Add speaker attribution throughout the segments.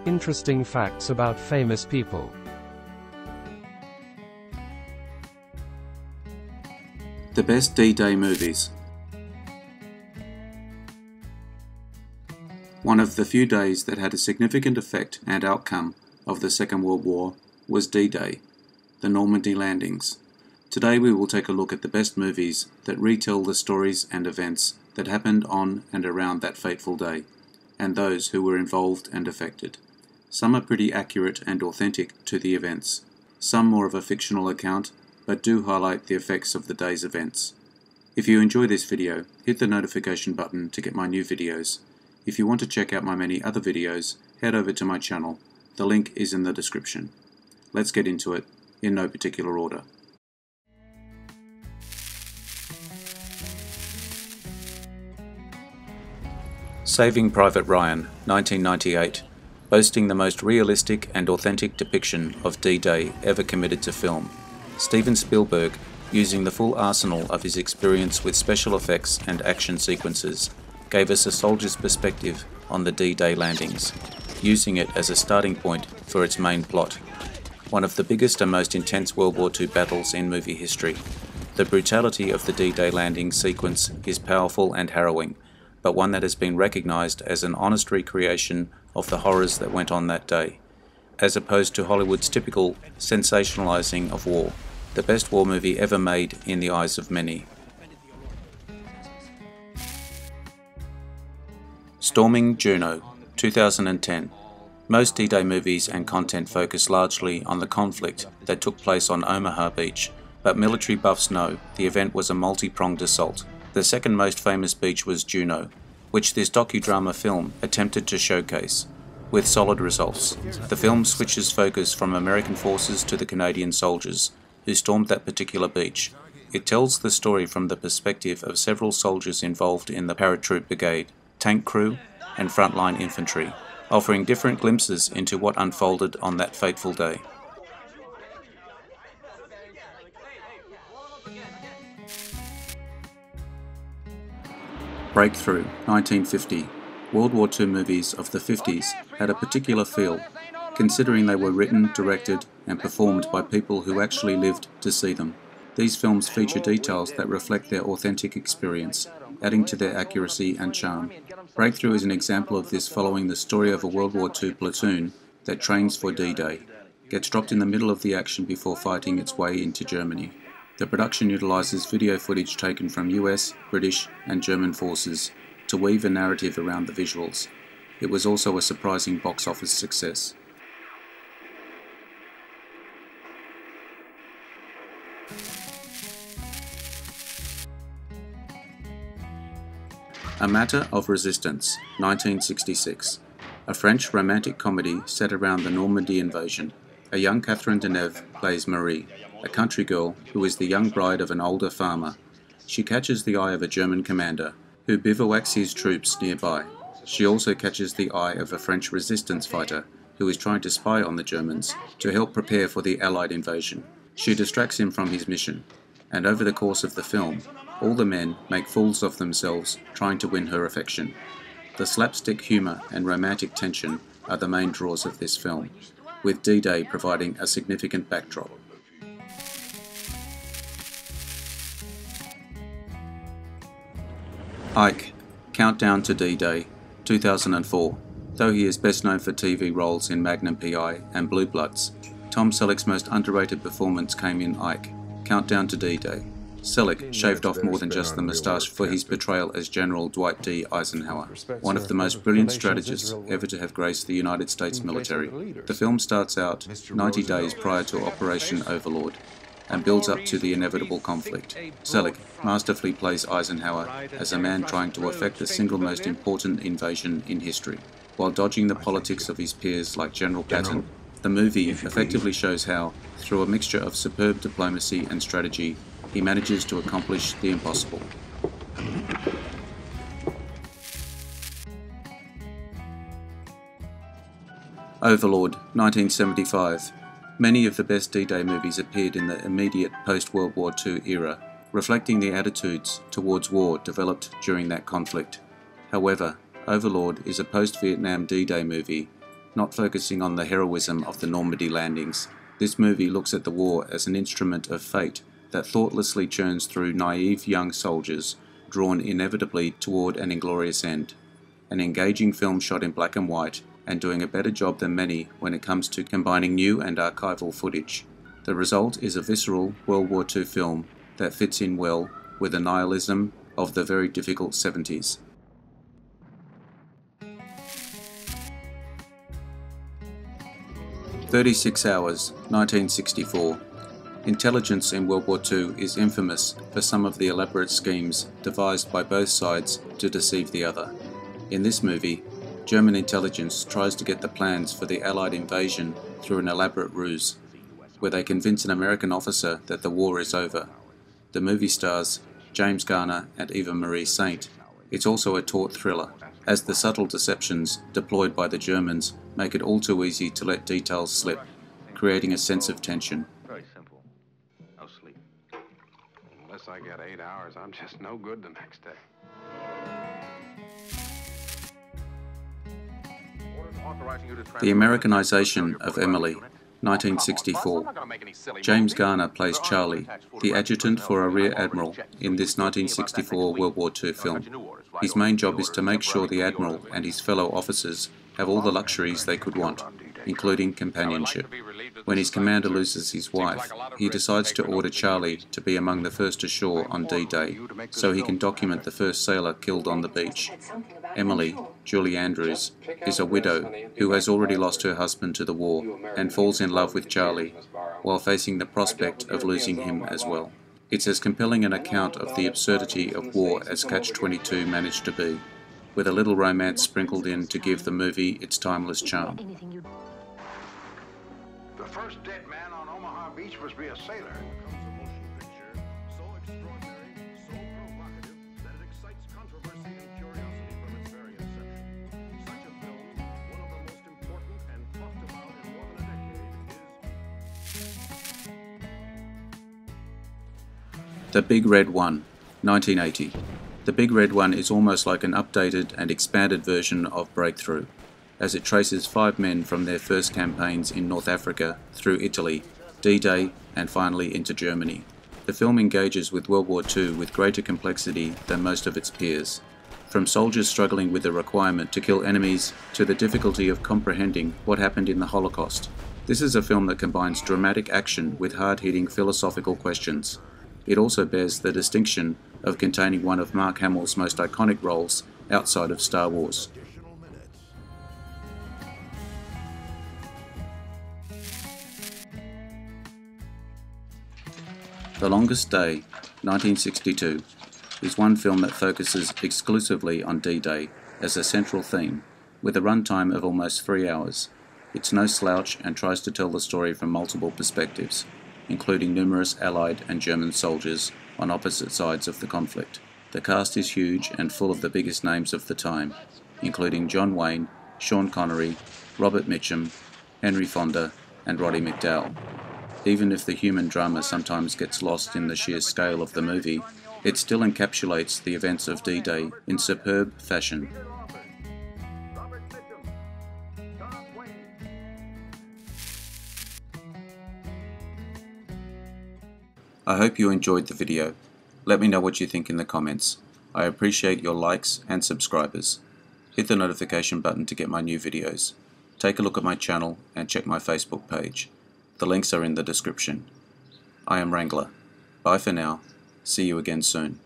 Speaker 1: Interesting facts about famous people.
Speaker 2: The best D-Day movies. One of the few days that had a significant effect and outcome of the Second World War was D-Day, the Normandy landings. Today we will take a look at the best movies that retell the stories and events that happened on and around that fateful day, and those who were involved and affected. Some are pretty accurate and authentic to the events, some more of a fictional account, but do highlight the effects of the day's events. If you enjoy this video, hit the notification button to get my new videos. If you want to check out my many other videos, head over to my channel. The link is in the description. Let's get into it, in no particular order. Saving Private Ryan, 1998, boasting the most realistic and authentic depiction of D-Day ever committed to film. Steven Spielberg, using the full arsenal of his experience with special effects and action sequences, gave us a soldier's perspective on the D-Day landings, using it as a starting point for its main plot. One of the biggest and most intense World War II battles in movie history. The brutality of the D-Day landing sequence is powerful and harrowing, but one that has been recognised as an honest recreation of the horrors that went on that day, as opposed to Hollywood's typical sensationalising of war, the best war movie ever made in the eyes of many. Storming Juno, 2010. Most D-Day movies and content focus largely on the conflict that took place on Omaha Beach, but military buffs know the event was a multi-pronged assault. The second most famous beach was Juno, which this docudrama film attempted to showcase, with solid results. The film switches focus from American forces to the Canadian soldiers who stormed that particular beach. It tells the story from the perspective of several soldiers involved in the paratroop brigade, tank crew, and frontline infantry, offering different glimpses into what unfolded on that fateful day. Breakthrough, 1950. World War II movies of the 50s had a particular feel, considering they were written, directed, and performed by people who actually lived to see them. These films feature details that reflect their authentic experience, adding to their accuracy and charm. Breakthrough is an example of this, following the story of a World War II platoon that trains for D-Day, gets dropped in the middle of the action before fighting its way into Germany. The production utilises video footage taken from US, British, and German forces to weave a narrative around the visuals. It was also a surprising box office success. A Matter of Resistance, 1966. A French romantic comedy set around the Normandy invasion. A young Catherine Deneuve plays Marie, a country girl who is the young bride of an older farmer. She catches the eye of a German commander, who bivouacs his troops nearby. She also catches the eye of a French resistance fighter, who is trying to spy on the Germans to help prepare for the Allied invasion. She distracts him from his mission, and over the course of the film, all the men make fools of themselves trying to win her affection. The slapstick humour and romantic tension are the main draws of this film, with D-Day providing a significant backdrop. Ike, Countdown to D-Day, 2004. Though he is best known for TV roles in Magnum P.I. and Blue Bloods, Tom Selleck's most underrated performance came in Ike, Countdown to D-Day. Selleck shaved off more than just the moustache for his portrayal as General Dwight D. Eisenhower, one of the most brilliant strategists ever to have graced the United States military. The film starts out 90 days prior to Operation Overlord, and builds up to the inevitable conflict. Selleck masterfully plays Eisenhower as a man trying to effect the single most important invasion in history, while dodging the politics of his peers like General Patton. The movie effectively shows how, through a mixture of superb diplomacy and strategy, he manages to accomplish the impossible. Overlord, 1975. Many of the best D-Day movies appeared in the immediate post-World War II era, reflecting the attitudes towards war developed during that conflict. However, Overlord is a post-Vietnam D-Day movie not focusing on the heroism of the Normandy landings. This movie looks at the war as an instrument of fate that thoughtlessly churns through naive young soldiers, drawn inevitably toward an inglorious end. An engaging film shot in black and white, and doing a better job than many when it comes to combining new and archival footage. The result is a visceral World War II film that fits in well with the nihilism of the very difficult 70s. "36 Hours, 1964. Intelligence in World War II is infamous for some of the elaborate schemes devised by both sides to deceive the other. In this movie, German intelligence tries to get the plans for the Allied invasion through an elaborate ruse, where they convince an American officer that the war is over. The movie stars James Garner and Eva Marie Saint. It's also a taut thriller, as the subtle deceptions deployed by the Germans make it all too easy to let details slip, creating a sense of tension.
Speaker 3: Very simple. No sleep. Unless I get 8 hours, I'm just no good the next day.
Speaker 2: The Americanization of Emily, 1964. James Garner plays Charlie, the adjutant for a rear admiral in this 1964 World War II film. His main job is to make sure the admiral and his fellow officers have all the luxuries they could want, including companionship. When his commander loses his wife, he decides to order Charlie to be among the first ashore on D-Day, so he can document the first sailor killed on the beach. Emily, Julie Andrews, is a widow who has already lost her husband to the war and falls in love with Charlie, while facing the prospect of losing him as well. It's as compelling an account of the absurdity of war as Catch-22 managed to be, with a little romance sprinkled in to give the movie its timeless charm.
Speaker 3: The first dead man on Omaha Beach must be a sailor.
Speaker 2: The Big Red One, 1980. The Big Red One is almost like an updated and expanded version of Breakthrough, as it traces 5 men from their first campaigns in North Africa through Italy, D-Day, and finally into Germany. The film engages with World War II with greater complexity than most of its peers. From soldiers struggling with the requirement to kill enemies to the difficulty of comprehending what happened in the Holocaust. This is a film that combines dramatic action with hard-hitting philosophical questions. It also bears the distinction of containing one of Mark Hamill's most iconic roles outside of Star Wars. The Longest Day, 1962, is one film that focuses exclusively on D-Day as a central theme, with a runtime of almost 3 hours. It's no slouch and tries to tell the story from multiple perspectives, including numerous Allied and German soldiers on opposite sides of the conflict. The cast is huge and full of the biggest names of the time, including John Wayne, Sean Connery, Robert Mitchum, Henry Fonda, and Roddy McDowall. Even if the human drama sometimes gets lost in the sheer scale of the movie, it still encapsulates the events of D-Day in superb fashion. I hope you enjoyed the video. Let me know what you think in the comments. I appreciate your likes and subscribers. Hit the notification button to get my new videos. Take a look at my channel and check my Facebook page. The links are in the description. I am Wrangler. Bye for now. See you again soon.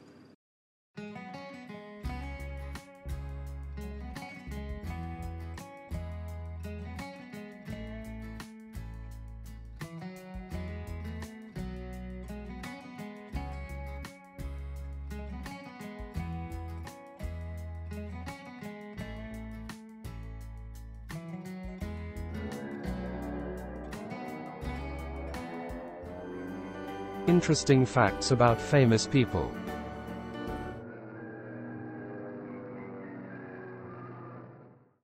Speaker 1: Interesting facts about famous people.